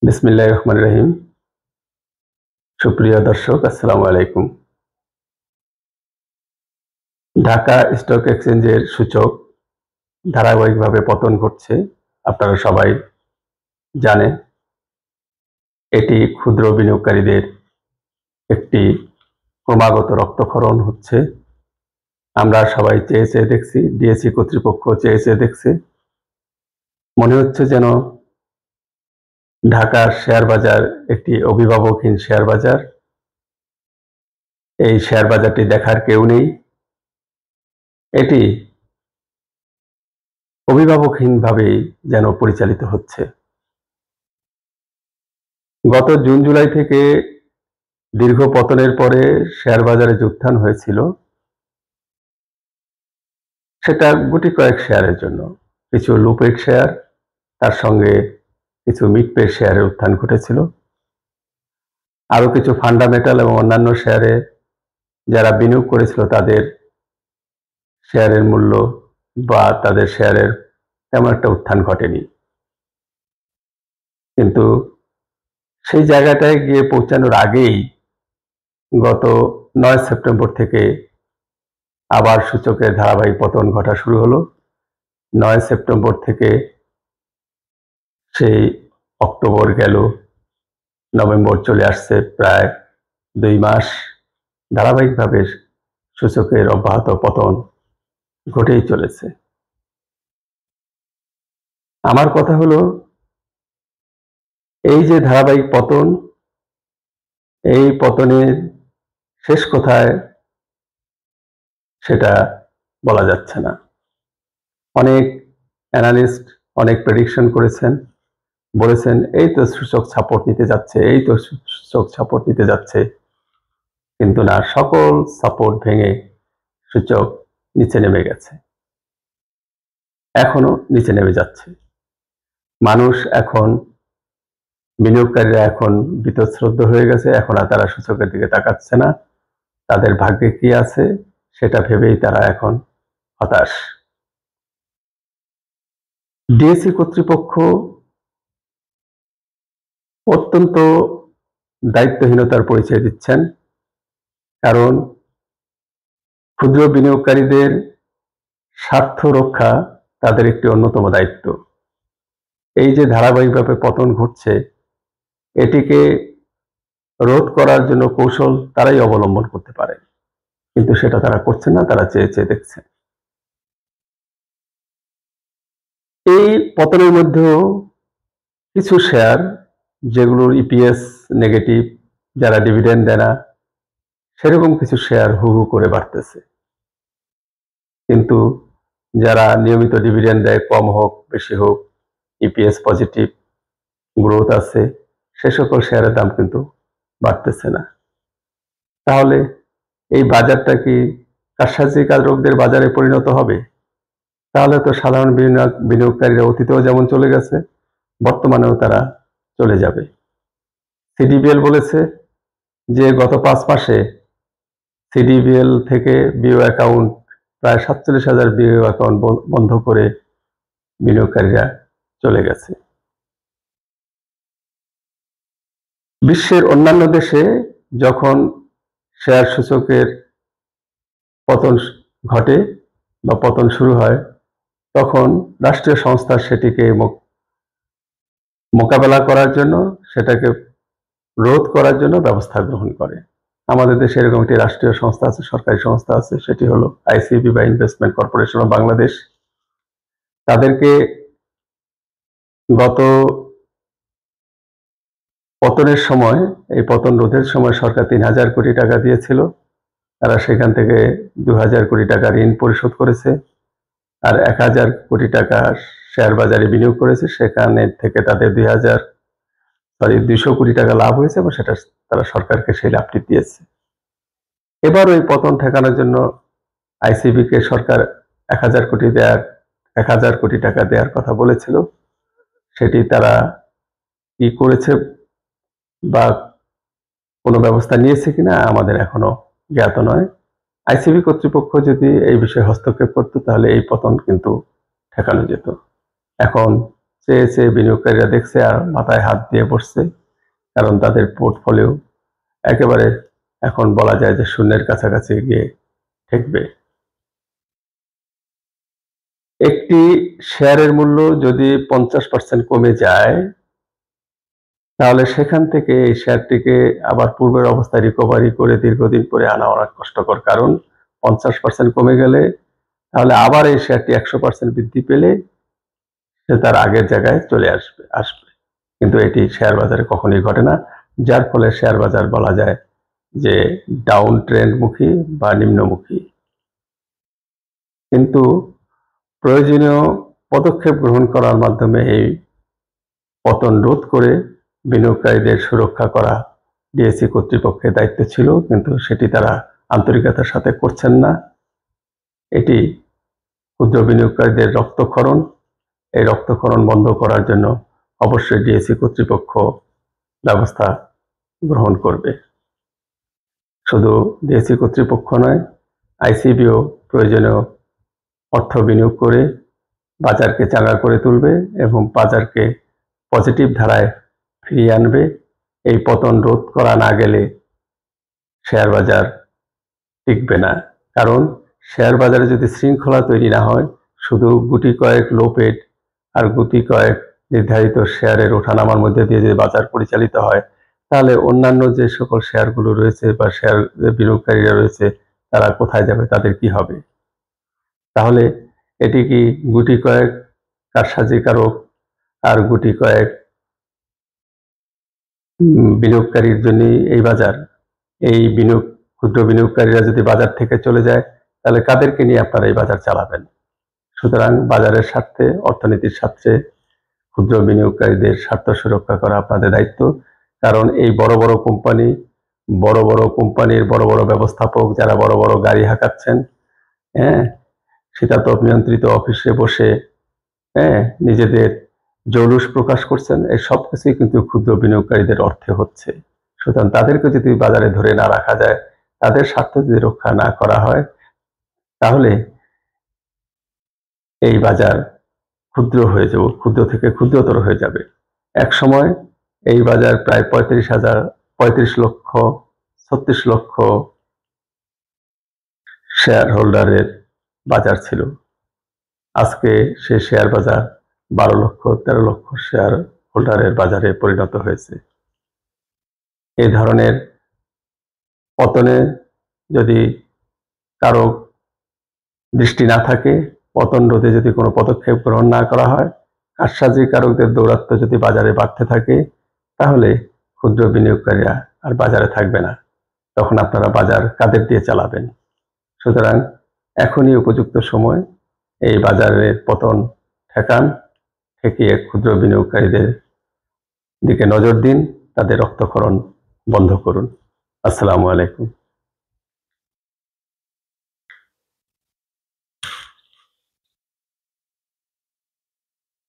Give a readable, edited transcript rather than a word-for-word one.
বিসমিল্লাহির রহমানির রহিম। সুপ্রিয় দর্শক, আসসালামু আলাইকুম। ঢাকা স্টক এক্সচেঞ্জের সূচক ধারাবাহিকভাবে পতন ঘটছে। আপনারা সবাই জানেন এটি ক্ষুদ্র বিনিয়োগকারীদের একটি ক্রমাগত রক্তক্ষরণ হচ্ছে। আমরা সবাই চেয়ে চেয়ে দেখছি, ডিএসই কর্তৃপক্ষ চেয়ে চেয়ে দেখছে। মনে হচ্ছে যেন ঢাকার শেয়ার বাজার একটি অভিভাবকহীন শেয়ার বাজার। এই শেয়ার বাজারটি দেখার কেউ নেই। এটি অভিভাবকহীনভাবেই যেন পরিচালিত হচ্ছে। গত জুন জুলাই থেকে দীর্ঘ পতনের পরে শেয়ার বাজারে যে উত্থান হয়েছিল, সেটা গুটি কয়েক শেয়ারের জন্য। কিছু লুপেড শেয়ার, তার সঙ্গে কিছু মিডপেড শেয়ারের উত্থান ঘটেছিল। আরও কিছু ফান্ডামেন্টাল এবং অন্যান্য শেয়ারে যারা বিনিয়োগ করেছিল তাদের শেয়ারের মূল্য বা তাদের শেয়ারের তেমন একটা উত্থান ঘটেনি। কিন্তু সেই জায়গাটায় গিয়ে পৌঁছানোর আগেই গত 9 সেপ্টেম্বর থেকে আবার সূচকের ধারাবাহিক পতন ঘটা শুরু হলো। 9 সেপ্টেম্বর থেকে সেই অক্টোবর গেল, নভেম্বর চলে আসছে, প্রায় 2 মাস ধারাবাহিকভাবে সূচকের অব্যাহত পতন ঘটেই চলেছে। আমার কথা হলো, এই যে ধারাবাহিক পতন, এই পতনের শেষ কোথায় সেটা বলা যাচ্ছে না। অনেক অ্যানালিস্ট অনেক প্রেডিকশন করেছেন, বলেছেন এই তো সূচক সাপোর্ট নিতে যাচ্ছে, এই তো সূচক সাপোর্ট নিতে যাচ্ছে। কিন্তু না, সকল সাপোর্ট ভেঙে সূচক নিচে নেমে গেছে, এখনো নিচে নেমে যাচ্ছে। মানুষ এখন, বিনিয়োগকারীরা এখন বীতশ্রদ্ধ হয়ে গেছে। এখন আর তারা সূচকের দিকে তাকাচ্ছে না। তাদের ভাগ্যে কি আছে সেটা ভেবেই তারা এখন হতাশ। ডিএসই কর্তৃপক্ষ অত্যন্ত দায়িত্বহীনতার পরিচয় দিচ্ছেন। কারণ ক্ষুদ্র বিনিয়োগকারীদের স্বার্থ রক্ষা তাদের একটি অন্যতম দায়িত্ব। এই যে ধারাবাহিকভাবে পতন ঘটছে, এটিকে রোধ করার জন্য কৌশল তারাই অবলম্বন করতে পারে, কিন্তু সেটা তারা করছে না, তারা চেয়ে চেয়ে দেখছে। এই পতনের মধ্যেও কিছু শেয়ার যেগুলোর ইপিএস নেগেটিভ, যারা ডিভিডেন্ড দেয় না, সেরকম কিছু শেয়ার হু হু করে বাড়তেছে। কিন্তু যারা নিয়মিত ডিভিডেন্ড দেয়, কম হোক বেশি হোক, ইপিএস পজিটিভ গ্রোথ আছে, সে সকল শেয়ারের দাম কিন্তু বাড়তেছে না। তাহলে এই বাজারটা কি কারসাজি কারকদের বাজারে পরিণত হবে? তাহলে তো সাধারণ বিনিয়োগকারীরা অতীতেও যেমন চলে গেছে, বর্তমানেও তারা চলে যাবে। সিডিবিএল বলেছে যে গত 5 মাসে সিডিবিএল থেকে বিও অ্যাকাউন্ট প্রায় 47,000 বিও অ্যাকাউন্ট বন্ধ করে বিনিয়োগকারীরা চলে গেছে। বিশ্বের অন্যান্য দেশে যখন শেয়ার সূচকের পতন ঘটে বা পতন শুরু হয়, তখন রাষ্ট্রীয় সংস্থা সেটিকে মোকাবেলা করার জন্য, সেটাকে রোধ করার জন্য ব্যবস্থা গ্রহণ করে। আমাদের দেশে এরকম একটি রাষ্ট্রীয় সংস্থা আছে, সরকারি সংস্থা আছে, সেটি হলো আইসিবি বা ইনভেস্টমেন্ট কর্পোরেশন অফ বাংলাদেশ। তাদেরকে গত পতনের সময়, এই পতন রোধের সময় সরকার 3,000 কোটি টাকা দিয়েছিল। তারা সেখান থেকে 2,000 কোটি টাকা ঋণ পরিশোধ করেছে, আর 1,000 কোটি টাকা শেয়ার বাজারে বিনিয়োগ করেছে। সেখানে থেকে তাদের 200 কোটি টাকা লাভ হয়েছে এবং সেটা তারা সরকারকে সেই লাভটি দিয়েছে। এবার ওই পতন ঠেকানোর জন্য আইসিবিকে সরকার 1,000 কোটি টাকা দেওয়ার কথা বলেছিল। সেটি তারা কি করেছে বা কোনো ব্যবস্থা নিয়েছে কিনা আমাদের এখনো জ্ঞাত নয়। আইসিবি কর্তৃপক্ষ যদি এই বিষয়ে হস্তক্ষেপ করত, তাহলে এই পতন কিন্তু ঠেকানো যেত। এখন চেয়ে চেয়ে বিনিয়োগকারীরা দেখছে আর মাথায় হাত দিয়ে বসছে, কারণ তাদের পোর্টফোলিও একেবারে এখন বলা যায় যে শূন্যের কাছাকাছি গিয়ে ঠেকবে। একটি শেয়ারের মূল্য যদি 50% কমে যায়, তাহলে সেখান থেকে এই শেয়ারটিকে আবার পূর্বের অবস্থায় রিকভারি করে দীর্ঘদিন পরে আনা অনেক কষ্টকর। কারণ 50% কমে গেলে তাহলে আবার এই শেয়ারটি 100% বৃদ্ধি পেলে সে তার আগের জায়গায় চলে আসবে। কিন্তু এটি শেয়ার বাজারে কখনোই ঘটে না, যার ফলে শেয়ার বাজার বলা যায় যে ডাউন ট্রেন্ডমুখী বা নিম্নমুখী। কিন্তু প্রয়োজনীয় পদক্ষেপ গ্রহণ করার মাধ্যমে এই পতন রোধ করে বিনিয়োগকারীদের সুরক্ষা করা ডিএসই কর্তৃপক্ষের দায়িত্ব ছিল, কিন্তু সেটি তারা আন্তরিকতার সাথে করছেন না। এটি ক্ষুদ্র বিনিয়োগকারীদের রক্তক্ষরণ। এই রক্তক্ষরণ বন্ধ করার জন্য অবশ্যই ডিএসই কর্তৃপক্ষ ব্যবস্থা গ্রহণ করবে। শুধু ডিএসই কর্তৃপক্ষ নয়, আইসিবিও প্রয়োজনীয় অর্থ বিনিয়োগ করে বাজারকে চাঙ্গা করে তুলবে এবং বাজারকে পজিটিভ ধারায় ফিরিয়ে আনবে। এই পতন রোধ করা না গেলে শেয়ার বাজার টিকবে না, কারণ শেয়ার বাজারে যদি শৃঙ্খলা তৈরি না হয়, শুধু গুটি কয়েক লো পেড আর গুটি কয়েক নির্ধারিত শেয়ারের ওঠানামার মধ্যে দিয়ে যদি বাজার পরিচালিত হয়, তাহলে অন্যান্য যে সকল শেয়ারগুলো রয়েছে বা শেয়ার বিনিয়োগকারীরা রয়েছে তারা কোথায় যাবে, তাদের কি হবে? তাহলে এটি কি গুটি কয়েক কারসাজিকারক আর গুটি কয়েক বিনিয়োগকারীর জন্য এই বাজার? এই ক্ষুদ্র বিনিয়োগকারীরা যদি বাজার থেকে চলে যায়, তাহলে কাদেরকে নিয়ে আপনারা এই বাজার চালাবেন? সুতরাং বাজারের স্বার্থে, অর্থনীতির স্বার্থে ক্ষুদ্র বিনিয়োগকারীদের স্বার্থ সুরক্ষা করা আপনাদের দায়িত্ব। কারণ এই বড় বড় কোম্পানির বড় বড় ব্যবস্থাপক যারা বড় বড় গাড়ি হাঁকাচ্ছেন, শীতাতপ নিয়ন্ত্রিত অফিসে বসে নিজেদের জৌলুস প্রকাশ করছেন, এই সব কিছুই কিন্তু ক্ষুদ্র বিনিয়োগকারীদের অর্থে হচ্ছে। সুতরাং তাদেরকে যদি বাজারে ধরে না রাখা যায়, তাদের স্বার্থ যদি রক্ষা না করা হয়, তাহলে এই বাজার ক্ষুদ্র থেকে ক্ষুদ্রতর হয়ে যাবে। এক সময় এই বাজার প্রায় 35 লক্ষ 36 লক্ষ শেয়ার হোল্ডারের বাজার ছিল। আজকে সে শেয়ার বাজার 12 লক্ষ 13 লক্ষ শেয়ার হোল্ডারের বাজারে পরিণত হয়েছে। এই ধরনের পতনে যদি কারো দৃষ্টি না থাকে, পতন রোধে যদি কোনো পদক্ষেপ গ্রহণ না করা হয়, কারসাজিকারকদের দৌরাত্ম্য যদি বাজারে বাড়তে থাকে, তাহলে ক্ষুদ্র বিনিয়োগকারীরা আর বাজারে থাকবে না। তখন আপনারা বাজার কাদের দিয়ে চালাবেন? সুতরাং এখনই উপযুক্ত সময়, এই বাজারের পতন ঠেকিয়ে ক্ষুদ্র বিনিয়োগকারীদের দিকে নজর দিন, তাদের রক্তক্ষরণ বন্ধ করুন। আসসালামু আলাইকুম।